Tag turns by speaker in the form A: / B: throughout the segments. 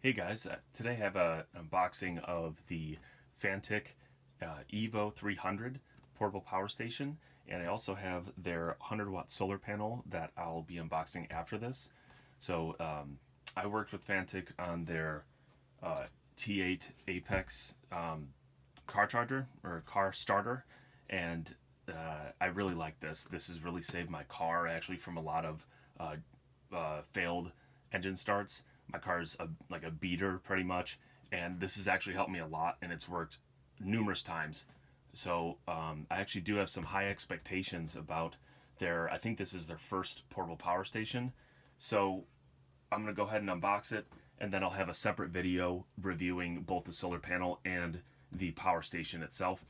A: Hey guys, today I have an unboxing of the Fanttic EVO 300 portable power station, and I also have their 100-watt solar panel that I'll be unboxing after this. So I worked with Fanttic on their T8 Apex car charger or car starter, and I really like this. This has really saved my car actually from a lot of failed engine starts. My car's like a beater pretty much, and this has actually helped me a lot, and it's worked numerous times. So I actually do have some high expectations about I think this is their first portable power station. So I'm gonna go ahead and unbox it, and then I'll have a separate video reviewing both the solar panel and the power station itself.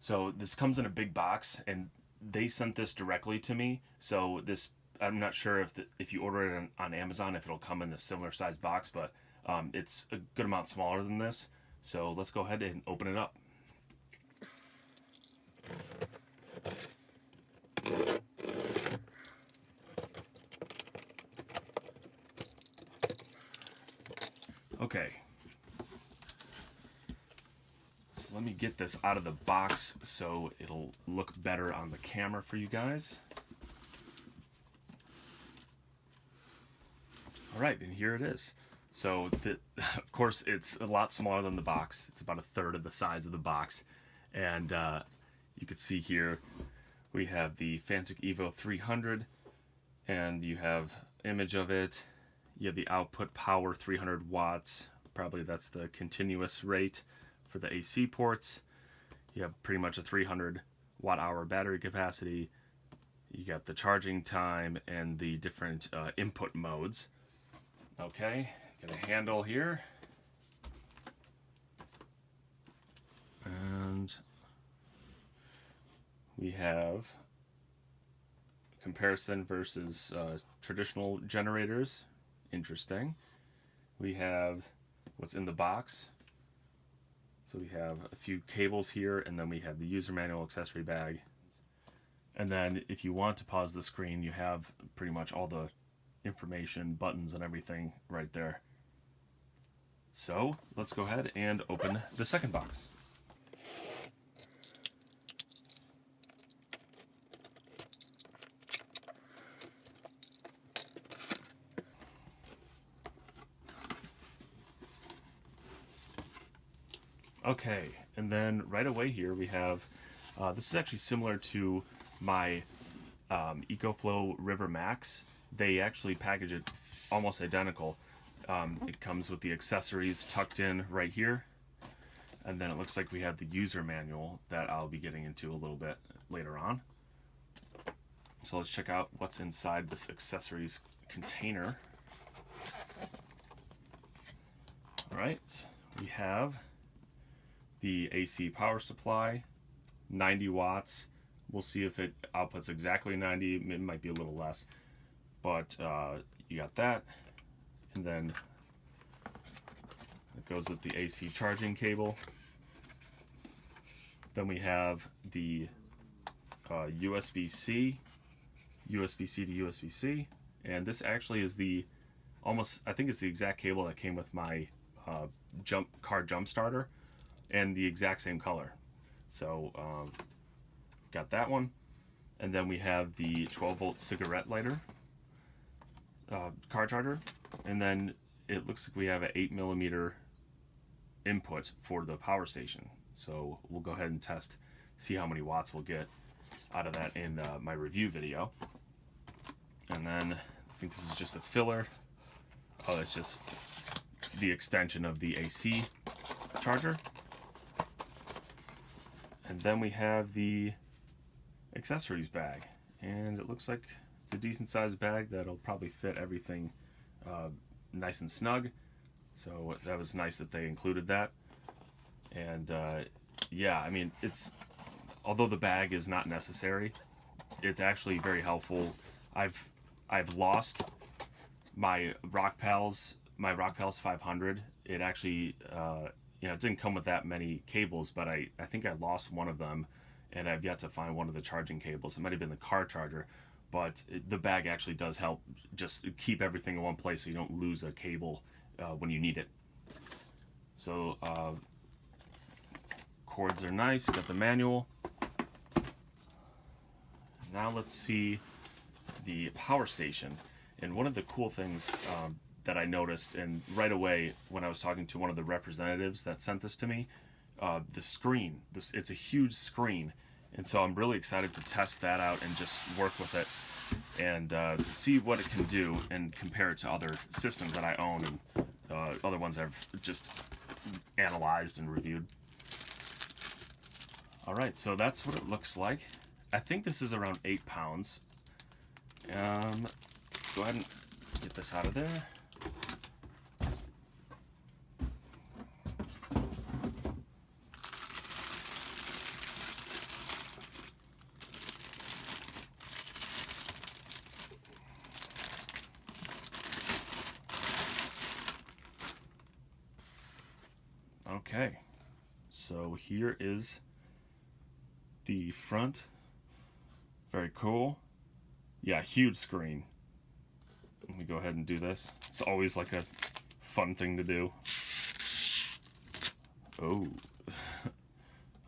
A: So this comes in a big box, and they sent this directly to me. So this, I'm not sure if you order it on Amazon, if it'll come in a similar size box, but it's a good amount smaller than this. So let's go ahead and open it up. Okay. So let me get this out of the box so it'll look better on the camera for you guys. All right, and here it is. So, of course, it's a lot smaller than the box. It's about a third of the size of the box. And you can see here we have the Fanttic EVO 300, and you have image of it. You have the output power 300 watts. Probably that's the continuous rate for the AC ports. You have pretty much a 300 watt hour battery capacity. You got the charging time and the different input modes. Okay, got a handle here. And we have comparison versus traditional generators. Interesting. We have what's in the box. So we have a few cables here, and then we have the user manual accessory bag. And then if you want to pause the screen, you have pretty much all the information, buttons, and everything right there. So let's go ahead and open the second box. Okay, and then right away here we have, this is actually similar to my EcoFlow River Max. They actually package it almost identical. It comes with the accessories tucked in right here, and then it looks like we have the user manual that I'll be getting into a little bit later on. So let's check out what's inside this accessories container. All right, we have the AC power supply, 90 watts. We'll see if it outputs exactly 90. It might be a little less, but you got that. And then it goes with the AC charging cable. Then we have the USB-C, USB-C to USB-C, and this actually is I think it's the exact cable that came with my car jump starter, and the exact same color. So got that one. And then we have the 12-volt cigarette lighter car charger, and then it looks like we have an 8mm input for the power station. So we'll go ahead and test, see how many watts we'll get out of that in my review video. And then I think this is just a filler. Oh, it's just the extension of the AC charger. And then we have the accessories bag, and it looks like it's a decent sized bag that'll probably fit everything nice and snug. So that was nice that they included that. And yeah, I mean, although the bag is not necessary, it's actually very helpful. I've lost my Rock Pals 500. It actually it didn't come with that many cables, but I think I lost one of them, and I've yet to find one of the charging cables. It might have been the car charger, but the bag actually does help just keep everything in one place so you don't lose a cable when you need it. So cords are nice. Got the manual. Now let's see the power station. And one of the cool things that I noticed, and right away when I was talking to one of the representatives that sent this to me, the screen. It's a huge screen, and so I'm really excited to test that out and just work with it and see what it can do and compare it to other systems that I own and other ones I've just analyzed and reviewed. Alright, so that's what it looks like. I think this is around 8 pounds. Let's go ahead and get this out of there. Okay, so here is the front. Very cool. Yeah, huge screen. Let me go ahead and do this. It's always like a fun thing to do. Oh.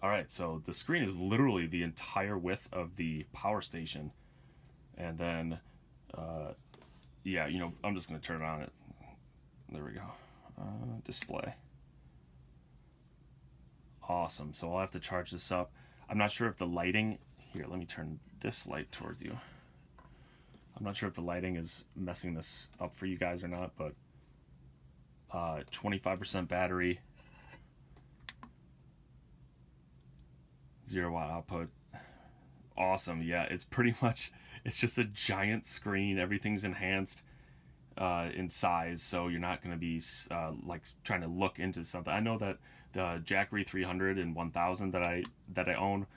A: Alright, so the screen is literally the entire width of the power station. And then, yeah, you know, I'm just going to turn it on. There we go. Display. Awesome. So I'll have to charge this up. I'm not sure if the lighting... Here, let me turn this light towards you. I'm not sure if the lighting is messing this up for you guys or not, but 25% battery, 0-watt output. Awesome. Yeah, it's pretty much, it's just a giant screen. Everything's enhanced in size, so you're not going to be like trying to look into something. I know that the Jackery 300 and 1000 that I own,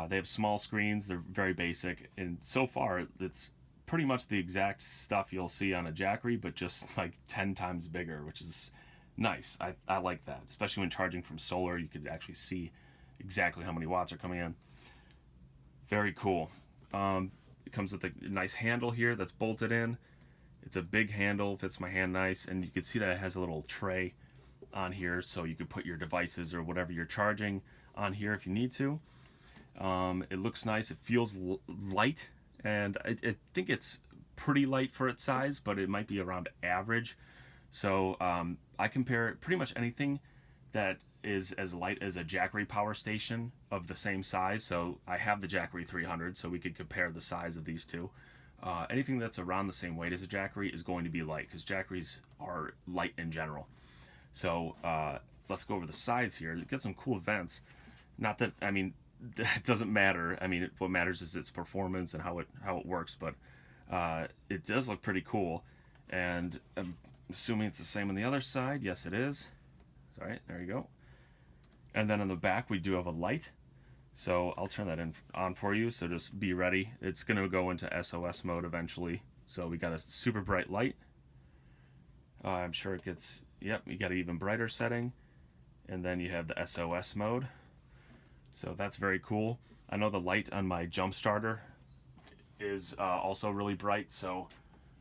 A: they have small screens. They're very basic, and so far it's pretty much the exact stuff you'll see on a Jackery, but just like 10 times bigger, which is nice. I like that, especially when charging from solar. You could actually see exactly how many watts are coming in. Very cool. It comes with a nice handle here that's bolted in. It's a big handle, fits my hand nice, and you can see that it has a little tray on here, so you could put your devices or whatever you're charging on here if you need to. It looks nice. It feels light, and I think it's pretty light for its size, but it might be around average. So I compare pretty much anything that is as light as a Jackery power station of the same size. So I have the Jackery 300, so we could compare the size of these two. Anything that's around the same weight as a Jackery is going to be light, because Jackeries are light in general. So let's go over the sides here. It got some cool vents. Not that, I mean, that doesn't matter. I mean, what matters is its performance and how it works. But it does look pretty cool, and I'm assuming it's the same on the other side. Yes, it is. All right, there you go. And then on the back, we do have a light. So I'll turn that on for you, so just be ready. It's going to go into SOS mode eventually. So we got a super bright light. I'm sure it gets, yep, you got an even brighter setting. And then you have the SOS mode. So that's very cool. I know the light on my jump starter is also really bright, so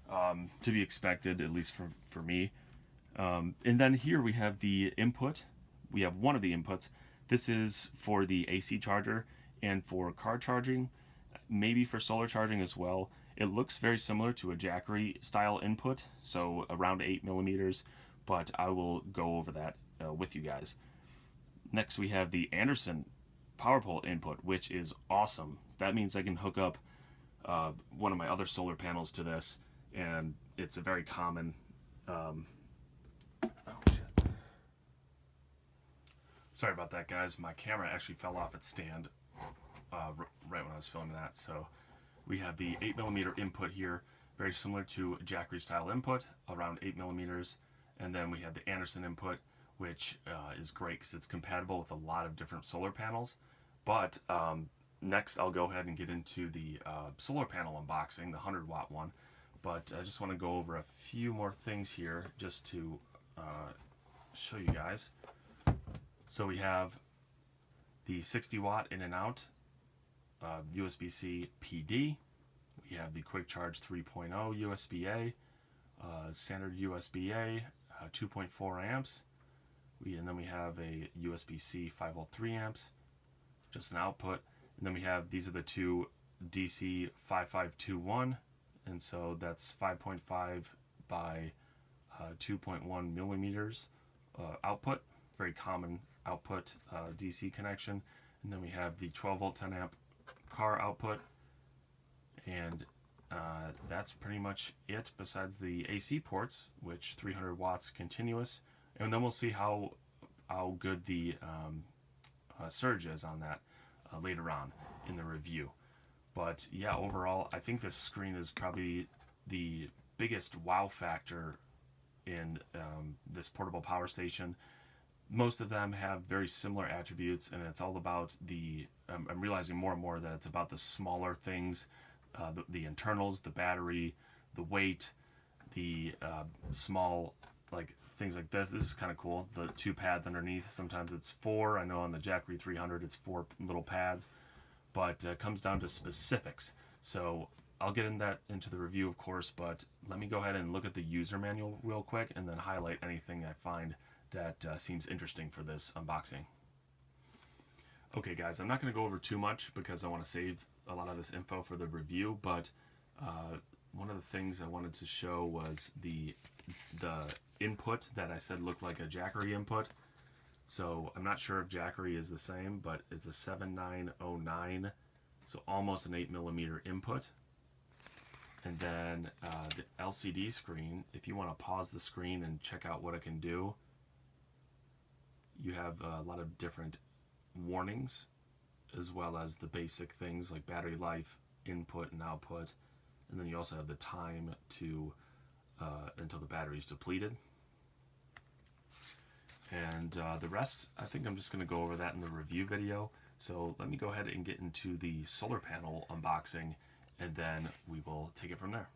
A: to be expected, at least for me. And then here we have the input. We have one of the inputs. This is for the AC charger and for car charging, maybe for solar charging as well. It looks very similar to a Jackery style input, so around 8 millimeters, but I will go over that with you guys. Next we have the Anderson power pole input, which is awesome. That means I can hook up one of my other solar panels to this, and it's a very common sorry about that, guys. My camera actually fell off its stand right when I was filming that. So we have the 8 millimeter input here, very similar to a Jackery style input, around 8 millimeters. And then we have the Anderson input, which is great because it's compatible with a lot of different solar panels. But next I'll go ahead and get into the solar panel unboxing, the 100-watt one. But I just want to go over a few more things here just to show you guys. So we have the 60-watt in and out USB-C PD. We have the Quick Charge 3.0 USB-A, standard USB-A, 2.4 amps. And then we have a USB-C 5 volt 3 amps, just an output. And then we have, these are the two DC 5521, and so that's 5.5 by 2.1 millimeters output, very common output DC connection. And then we have the 12 volt 10 amp car output, and that's pretty much it besides the AC ports, which 300 watts continuous. And then we'll see how good the surge is on that later on in the review. But yeah, overall, I think this screen is probably the biggest wow factor in this portable power station. Most of them have very similar attributes, and it's all about the, I'm realizing more and more that it's about the smaller things, the internals, the battery, the weight, the small, like, things like this. This is kind of cool. The 2 pads underneath. Sometimes it's 4. I know on the Jackery 300 it's 4 little pads, but it comes down to specifics. So I'll get into the review, of course, but let me go ahead and look at the user manual real quick and then highlight anything I find that seems interesting for this unboxing. Okay guys, I'm not going to go over too much because I want to save a lot of this info for the review, but one of the things I wanted to show was the input that I said looked like a Jackery input. So I'm not sure if Jackery is the same, but it's a 7909, so almost an 8 millimeter input. And then the LCD screen, if you want to pause the screen and check out what it can do, you have a lot of different warnings, as well as the basic things like battery life, input and output. And then you also have the time to until the battery is depleted. And the rest, I think I'm just going to go over that in the review video. So let me go ahead and get into the solar panel unboxing, and then we will take it from there.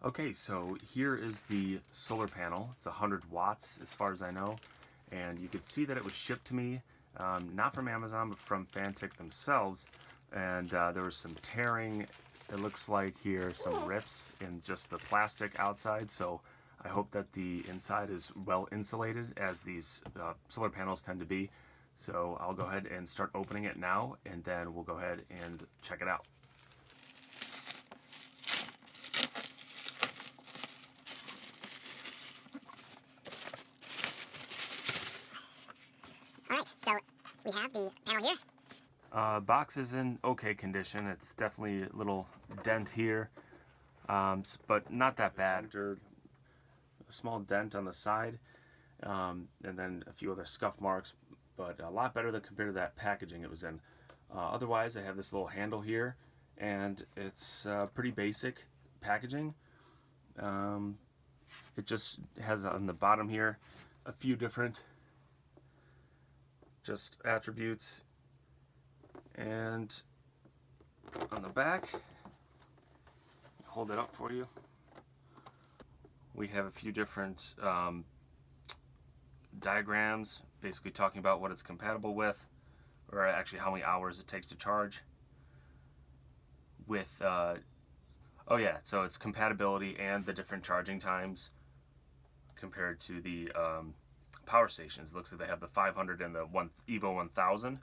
A: Okay, so here is the solar panel. It's 100 watts as far as I know, and you can see that it was shipped to me, not from Amazon, but from Fanttic themselves. And there was some tearing, it looks like here, some rips in just the plastic outside, so I hope that the inside is well insulated, as these solar panels tend to be. So I'll go ahead and start opening it now, and then we'll go ahead and check it out.
B: Alright, so we have the panel here.
A: Box is in okay condition. It's definitely a little dent here, but not that bad. A small dent on the side, and then a few other scuff marks, but a lot better than compared to that packaging it was in. Otherwise, I have this little handle here, and it's pretty basic packaging. It just has on the bottom here a few different just attributes, and on the back, hold it up for you, we have a few different diagrams basically talking about what it's compatible with, or actually how many hours it takes to charge with oh yeah, so it's compatibility and the different charging times compared to the power stations. It looks like they have the 500 and the EVO 1000.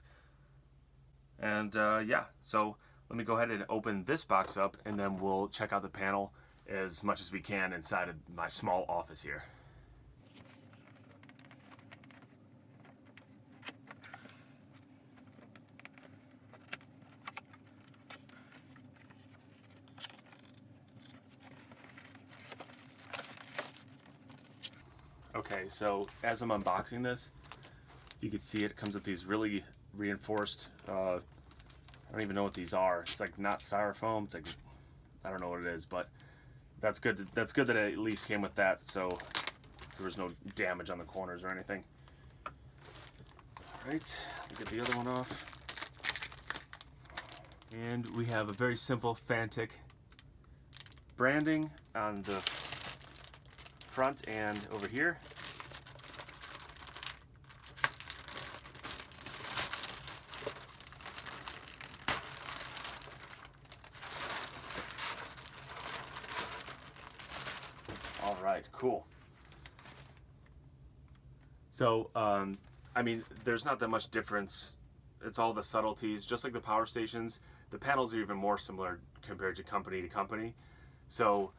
A: And yeah, so let me go ahead and open this box up, and then we'll check out the panel as much as we can inside of my small office here. Okay, so as I'm unboxing this, you can see it comes with these really reinforced, I don't even know what these are. It's like not styrofoam, it's like, I don't know what it is, but that's good. That's good that it at least came with that, so there was no damage on the corners or anything. Alright, get the other one off. And we have a very simple Fantic branding on the front and over here. All right, cool. So, I mean, there's not that much difference. It's all the subtleties, just like the power stations. The panels are even more similar compared to company. So,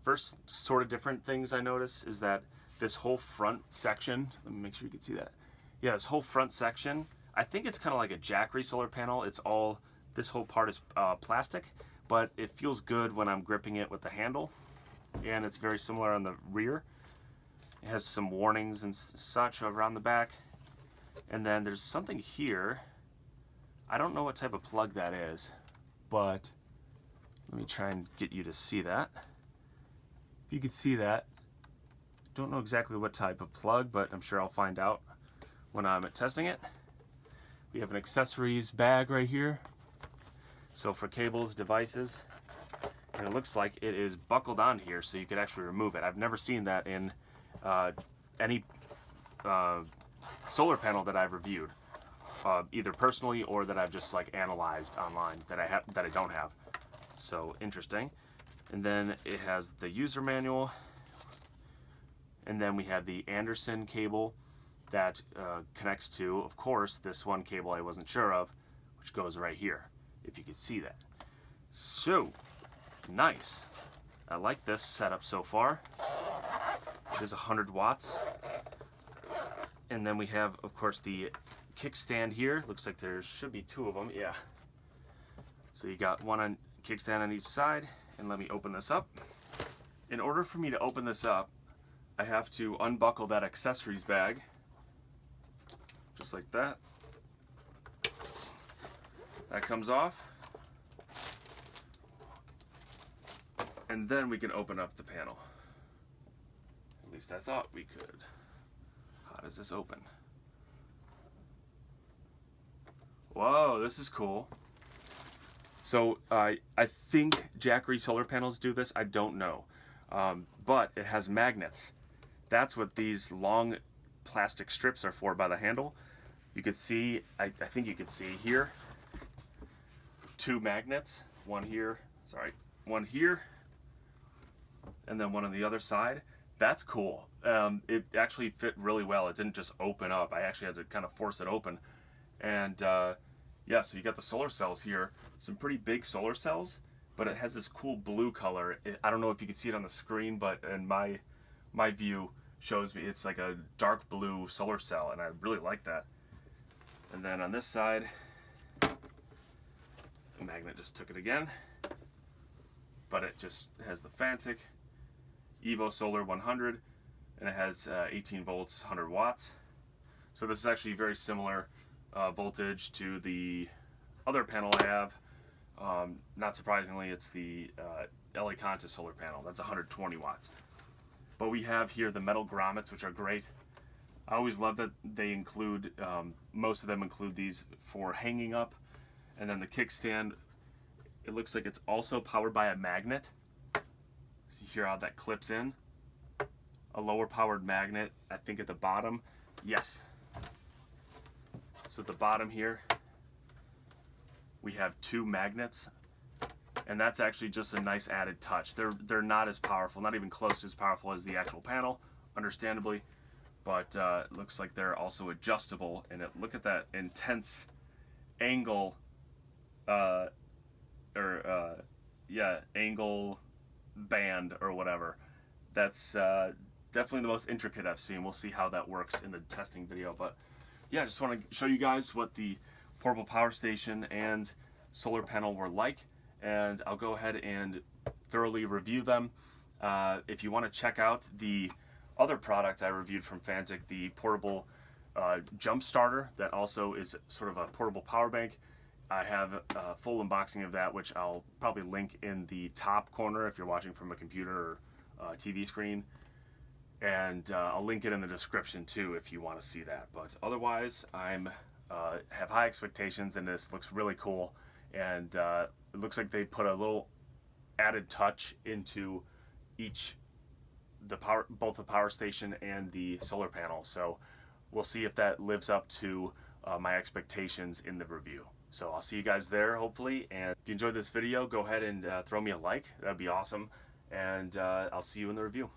A: first sort of different things I notice is that this whole front section, let me make sure you can see that. Yeah, this whole front section, I think it's kind of like a Jackery solar panel. It's all, this whole part is plastic, but it feels good when I'm gripping it with the handle. And it's very similar on the rear. It has some warnings and such around the back. And then there's something here. I don't know what type of plug that is, but let me try and get you to see that. If you could see that, don't know exactly what type of plug, but I'm sure I'll find out when I'm testing it. We have an accessories bag right here. So for cables, devices, and it looks like it is buckled on here so you could actually remove it. I've never seen that in any solar panel that I've reviewed, either personally or that I've just like analyzed online that I don't have. So interesting. And then it has the user manual, and then we have the Anderson cable that connects to, of course, this one cable I wasn't sure of, which goes right here, if you could see that. So nice. I like this setup so far. It is 100 watts. And then we have, of course, the kickstand here. Looks like there should be two of them. Yeah. So you got one on kickstand on each side. And let me open this up. In order for me to open this up, I have to unbuckle that accessories bag. Just like that. That comes off. And then we can open up the panel. At least I thought we could. How does this open? Whoa, this is cool. So I think Jackery solar panels do this. I don't know. But it has magnets. That's what these long plastic strips are for by the handle. You could see, I think you could see here, two magnets. One here, one here, and then one on the other side. That's cool. It actually fit really well. It didn't just open up. I actually had to kind of force it open. And yeah, so you got the solar cells here. Some pretty big solar cells, but it has this cool blue color. I don't know if you can see it on the screen, but in my view shows me it's like a dark blue solar cell, and I really like that. And then on this side, the magnet just took it again, but it just has the Fanttic EVO Solar 100, and it has 18 volts, 100 watts. So this is actually very similar voltage to the other panel I have. Not surprisingly, it's the LA Conta solar panel. That's 120 watts. But we have here the metal grommets, which are great. I always love that they include, most of them include these for hanging up. And then the kickstand, it looks like it's also powered by a magnet. See here how that clips in? A lower powered magnet, I think at the bottom. Yes. So at the bottom here, we have two magnets, and that's actually just a nice added touch. They're not as powerful, not even close to as powerful as the actual panel, understandably, but it looks like they're also adjustable. And look at that intense angle, angle band or whatever. That's definitely the most intricate I've seen. We'll see how that works in the testing video, but yeah, I just want to show you guys what the portable power station and solar panel were like, and I'll go ahead and thoroughly review them. If you want to check out the other product I reviewed from Fanttic, the portable jump starter that also is sort of a portable power bank, I have a full unboxing of that, which I'll probably link in the top corner if you're watching from a computer or TV screen. And I'll link it in the description too if you want to see that. But otherwise, I'm have high expectations, and this looks really cool. And it looks like they put a little added touch into both the power station and the solar panel. So we'll see if that lives up to my expectations in the review. So I'll see you guys there, hopefully. And if you enjoyed this video, go ahead and throw me a like. That'd be awesome. And I'll see you in the review.